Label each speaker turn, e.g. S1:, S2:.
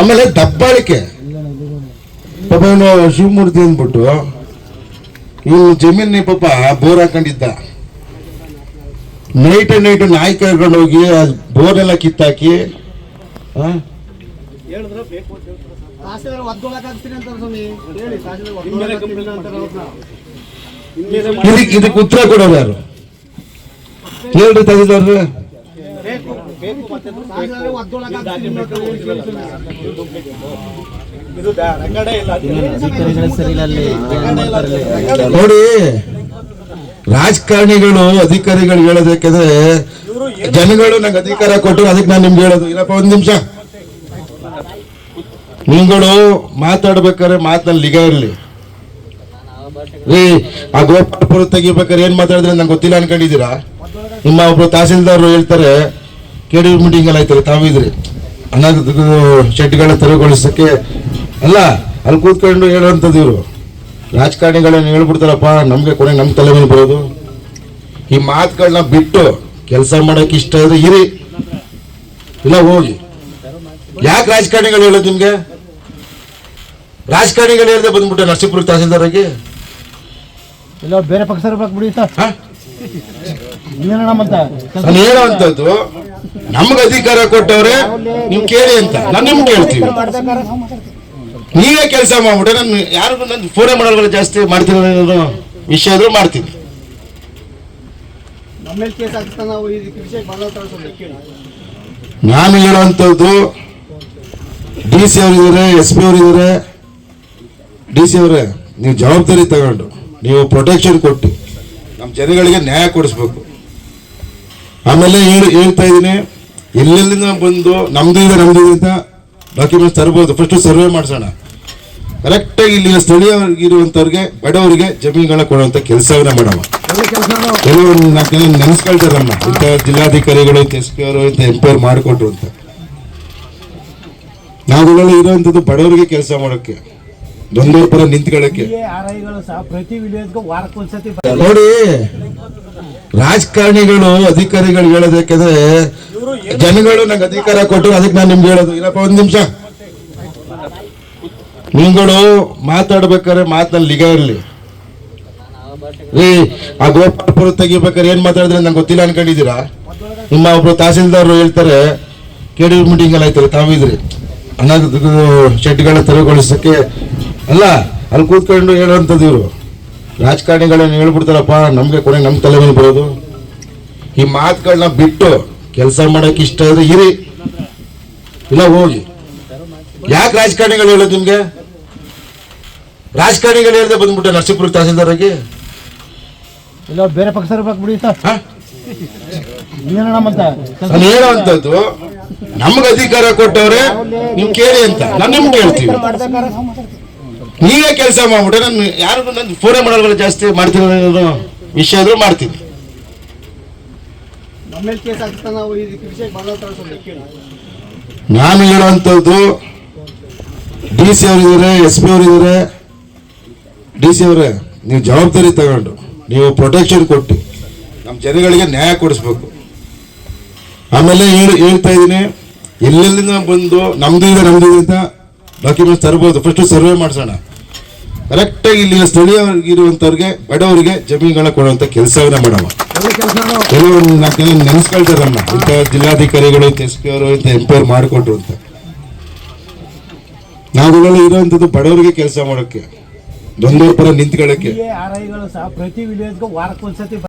S1: ಆಮೇಲೆ ದಬ್ಬಾಳಿಕೆ. ಪಾಪ ಇವನು ಶಿವಮೂರ್ತಿ ಅಂದ್ಬಿಟ್ಟು ಇವನು ಜಮೀನ್ ಪಾಪ ಬೋರ್ ಹಾಕೊಂಡಿದ್ದ. ನೈಟ್ ನಾಯಿ ಕರ್ಕೊಂಡು ಹೋಗಿ ಬೋರ್ನೆಲ್ಲ ಕಿತ್ತಾಕಿ ಇದಕ್ಕೆ ಉತ್ತರ ಕೊಡೋರು ಯಾರು ಹೇಳ್ರಿ ತೆಗೆದವ್ರು? ನೋಡಿ, ರಾಜಕಾರಣಿಗಳು ಅಧಿಕಾರಿಗಳು ಹೇಳೋದಕ್ಕಾದ್ರೆ ಜನಗಳು ನಂಗೆ ಅಧಿಕಾರ ಕೊಟ್ಟರು, ಅದಕ್ಕೆ ನಾನು ನಿಮ್ಗೆ ಹೇಳೋದು. ಇಲ್ಲಪ್ಪ ಒಂದ್ ನಿಮಿಷ, ನೀವುಗಳು ಮಾತಾಡ್ಬೇಕಾದ್ರೆ ಮಾತಲ್ಲಿ ನಿಗಾ ಇರ್ಲಿ ರೀ. ಆ ಗೋಪಾಲಪುರ ತೆಗಿಬೇಕಾದ್ರೆ ಏನ್ ಮಾತಾಡಿದ್ರೆ ನಂಗೆ ಗೊತ್ತಿಲ್ಲ ಅನ್ಕೊಂಡಿದ್ದೀರಾ? ನಿಮ್ಮ ಒಬ್ರು ತಹಸೀಲ್ದಾರ್ ಹೇಳ್ತಾರೆ, ಕೆಡಿ ಮೀಟಿಂಗ್ ಎಲ್ಲ ಆಯ್ತಾರೆ, ತಾವಿದ್ರಿ ಅನ್ನೋದು ಶೆಡ್ಗಳನ್ನ ತೆರವುಗೊಳಿಸಕ್ಕೆ ಅಲ್ಲ, ಅಲ್ಲಿ ಕೂತ್ಕೊಂಡು ಹೇಳುವಂಥದ್ದು. ಇವರು ರಾಜಕಾರಣಿಗಳನ್ನ ಹೇಳ್ಬಿಡ್ತಾರಪ್ಪ, ನಮ್ಗೆ ಕೊನೆ ನಮ್ಮ ತಲೆ ಮೇಲೆ ಬರೋದು. ಈ ಮಾತುಗಳನ್ನ ಬಿಟ್ಟು ಕೆಲಸ ಮಾಡಕ್ ಇಷ್ಟ ಇದ್ರೆ ಇರಿ, ಇಲ್ಲ ಹೋಗಿ. ಯಾಕೆ ರಾಜಕಾರಣಿಗಳು ಹೇಳೋದು ನಿಮ್ಗೆ? ರಾಜಕಾರಣಿಗಳು ಹೇಳ್ದೆ ಬಂದ್ಬಿಟ್ಟೆ ನರಸೀಪುರ ತಹಸೀಲ್ದಾರ್ ಆಗಿ
S2: ಇಲ್ಲ ಬೇರೆ ಪಕ್ಷ
S1: ನಾನು ಹೇಳೋವಂಥದ್ದು, ನಮ್ಗೆ ಅಧಿಕಾರ ಕೊಟ್ಟವ್ರೆ ನಿಮ್ ಕೇಳಿ ಅಂತ ನಾನು ನಿಮ್ಗೆ ಕೇಳ್ತೀವಿ. ನೀವೇ ಕೆಲಸ ಮಾಡ್ಬಿಟ್ಟೆ ನಾನು ಯಾರಿಗೂ ನಾನು ಫೋನೇ ಮಾಡೋಲ್ಲ, ಜಾಸ್ತಿ ಮಾಡ್ತೀನಿ ವಿಷಯ ಆದ್ರೂ ಮಾಡ್ತೀನಿ. ನಾನು ಹೇಳುವಂಥದ್ದು, ಡಿ ಸಿ ಅವರಿದ್ದಾರೆ, ಎಸ್ ಪಿ ಅವರಿದ್ದಾರೆ. ಡಿ ಸಿ ಅವರೇ, ನೀವು ಜವಾಬ್ದಾರಿ ತಗೊಂಡು ನೀವು ಪ್ರೊಟೆಕ್ಷನ್ ಕೊಟ್ಟು ನಮ್ಮ ಜನಗಳಿಗೆ ನ್ಯಾಯ ಕೊಡಿಸ್ಬೇಕು. ಆಮೇಲೆ ಹೇಳ್ತಾ ಇದ್ದೀನಿ, ಎಲ್ಲೆಲ್ಲಿಂದ ಬಂದು ನಮ್ದು ಇದೆ ಅಂತ ಡಾಕ್ಯುಮೆಂಟ್ಸ್ ತರ್ಬೋದು. ಫಸ್ಟ್ ಸರ್ವೆ ಮಾಡಿಸೋಣ, ಕರೆಕ್ಟಾಗಿ ಇಲ್ಲಿ ಸ್ಥಳೀಯವಾಗಿರುವಂಥವ್ರಿಗೆ ಬಡವರಿಗೆ ಜಮೀನುಗಳನ್ನ ಕೊಡುವಂಥ ಕೆಲಸವನ್ನ ಮಾಡೋಣ. ಕೆಲವರು ನೆನೆಸ್ಕೊಳ್ತಾರಮ್ಮ, ಇಂಥ ಜಿಲ್ಲಾಧಿಕಾರಿಗಳು, ಇಂಥ ಎಸ್ ಪಿ ಅವರು, ಇಂಥ ಎಂ ಪಿ ಅವ್ರು ಮಾಡಿಕೊಟ್ರು ಅಂತ. ನಾವುಗಳು ಇರುವಂಥದ್ದು ಬಡವರಿಗೆ ಕೆಲಸ ಮಾಡೋಕ್ಕೆ, ದೊಂದೂರ್ ಪರ ನಿಂತ್ಕೊಳ್ಳಕ್ಕೆ. ನೋಡಿ, ರಾಜಕಾರಣಿಗಳು ಅಧಿಕಾರಿಗಳು ಹೇಳೋದಕ್ಕಾದ್ರೆ ಜನಗಳು ನಂಗೆ ಅಧಿಕಾರ ಕೊಟ್ಟರು, ಅದಕ್ಕೆ ನಾನು ನಿಮ್ಗೆ ಹೇಳೋದು. ಇಲ್ಲಪ್ಪ ಒಂದ್ ನಿಮಿಷ, ನೀವುಗಳು ಮಾತಾಡ್ಬೇಕಾದ್ರೆ ಮಾತಲ್ಲಿ ನಿಗಾ ಇರ್ಲಿ ರೀ. ಆ ಗೋಪಾಲಪುರ ತೆಗಿಬೇಕಾದ್ರೆ ಏನ್ ಮಾತಾಡಿದ್ರೆ ನಂಗೆ ಗೊತ್ತಿಲ್ಲ ಅನ್ಕೊಂಡಿದ್ದೀರಾ? ನಿಮ್ಮ ಒಬ್ರು ತಹಸೀಲ್ದಾರ್ ಹೇಳ್ತಾರೆ, ಕೆಡಿ ಮೀಟಿಂಗ್ ಎಲ್ಲ ಆಯ್ತಾರೆ, ತಾವಿದ್ರಿ ಅನ್ನೋದು ಶೆಡ್ಗಳನ್ನ ತೆರವುಗೊಳಿಸಕ್ಕೆ ಅಲ್ಲ, ಅಲ್ಲಿ ಕೂತ್ಕೊಂಡು ಹೇಳುವಂಥದ್ದು. ಇವರು ರಾಜಕಾರಣಿಗಳನ್ನ ಹೇಳ್ಬಿಡ್ತಾರಪ್ಪ, ನಮ್ಗೆ ಕೊನೆ ನಮ್ಮ ತಲೆ ಮೇಲೆ ಬರೋದು. ಈ ಮಾತುಗಳನ್ನ ಬಿಟ್ಟು ಕೆಲಸ ಮಾಡಕ್ ಇಷ್ಟ ಇದ್ರೆ ಇರಿ, ಇಲ್ಲ ಹೋಗಿ. ಯಾಕೆ ರಾಜಕಾರಣಿಗಳು ಹೇಳೋದು ನಿಮ್ಗೆ? ರಾಜಕಾರಣಿಗಳು ಹೇಳ್ದೆ ಬಂದ್ಬಿಟ್ಟೆ ನರಸೀಪುರ ತಹಸೀಲ್ದಾರ್ ಆಗಿ
S2: ಇಲ್ಲ ಬೇರೆ ಪಕ್ಷ
S1: ನಾನು ಹೇಳುವಂಥದ್ದು, ನಮ್ಗೆ ಅಧಿಕಾರ ಕೊಟ್ಟವ್ರೆ ನೀವು ಕೇಳಿ ಅಂತ ನಾನು ನಿಮ್ಗೆ ಕೇಳ್ತೀವಿ. ನೀವೇ ಕೆಲಸ ಮಾಡ್ಬಿಟ್ಟೆ ನಾನು ಯಾರಿಗೂ ನಾನು ಫೋನೇ ಮಾಡೋಲ್ಲ, ಜಾಸ್ತಿ ಮಾಡ್ತೀನಿ ವಿಷಯ ಆದ್ರೂ ಮಾಡ್ತೀನಿ. ನಾನು ಹೇಳುವಂಥದ್ದು, ಡಿ ಸಿ ಅವರಿದ್ದಾರೆ, ಎಸ್ ಪಿ ಅವರಿದ್ದಾರೆ. ಡಿ ಸಿ ಅವರೇ, ನೀವು ಜವಾಬ್ದಾರಿ ತಗೊಂಡು ನೀವು ಪ್ರೊಟೆಕ್ಷನ್ ಕೊಟ್ಟು ನಮ್ಮ ಜನಗಳಿಗೆ ನ್ಯಾಯ ಕೊಡಿಸ್ಬೇಕು. ಆಮೇಲೆ ಹೇಳ್ತಾ ಇದ್ದೀನಿ, ಎಲ್ಲೆಲ್ಲಿಂದ ಬಂದು ನಮ್ದು ಇದೆ ಅಂತ ಡಾಕ್ಯುಮೆಂಟ್ಸ್ ತರ್ಬೋದು. ಫಸ್ಟ್ ಸರ್ವೆ ಮಾಡಿಸೋಣ, ಕರೆಕ್ಟಾಗಿ ಇಲ್ಲಿ ಸ್ಥಳೀಯವಾಗಿರುವಂಥವ್ರಿಗೆ ಬಡವರಿಗೆ ಜಮೀನುಗಳನ್ನ ಕೊಡುವಂಥ ಕೆಲಸವನ್ನ ಮಾಡೋಣ. ಕೆಲವರು ನೆನೆಸ್ಕೊಳ್ತಾರಮ್ಮ, ಇಂಥ ಜಿಲ್ಲಾಧಿಕಾರಿಗಳು, ಇಂಥ ಎಸ್ ಪಿ ಅವರು, ಇಂಥ ಎಂ ಪಿ ಅವ್ರು ಮಾಡಿಕೊಟ್ರು ಅಂತ. ನಾವುಗಳು ಇರುವಂಥದ್ದು ಬಡವರಿಗೆ ಕೆಲಸ ಮಾಡೋಕ್ಕೆ, ದೊಂದೂರ್ ಪರ ನಿಂತ್ಕೊಳ್ಳಕ್ಕೆ.